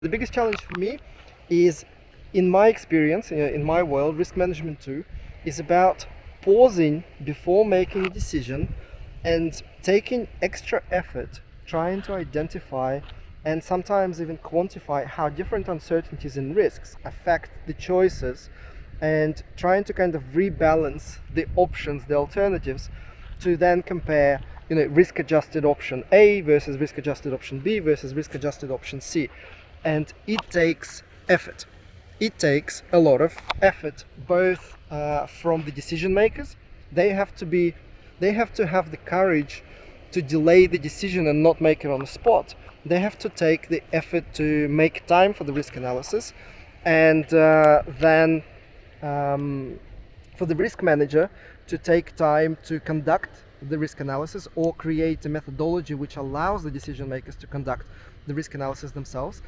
The biggest challenge for me is, in my experience, in my world, risk management too, is about pausing before making a decision and taking extra effort trying to identify and sometimes even quantify how different uncertainties and risks affect the choices, and trying to kind of rebalance the options, the alternatives, to then compare, risk adjusted option A versus risk adjusted option B versus risk adjusted option C. And it takes effort. It takes a lot of effort, both from the decision makers. They have to have the courage to delay the decision and not make it on the spot. They have to take the effort to make time for the risk analysis, and then for the risk manager to take time to conduct the risk analysis or create a methodology which allows the decision makers to conduct the risk analysis themselves.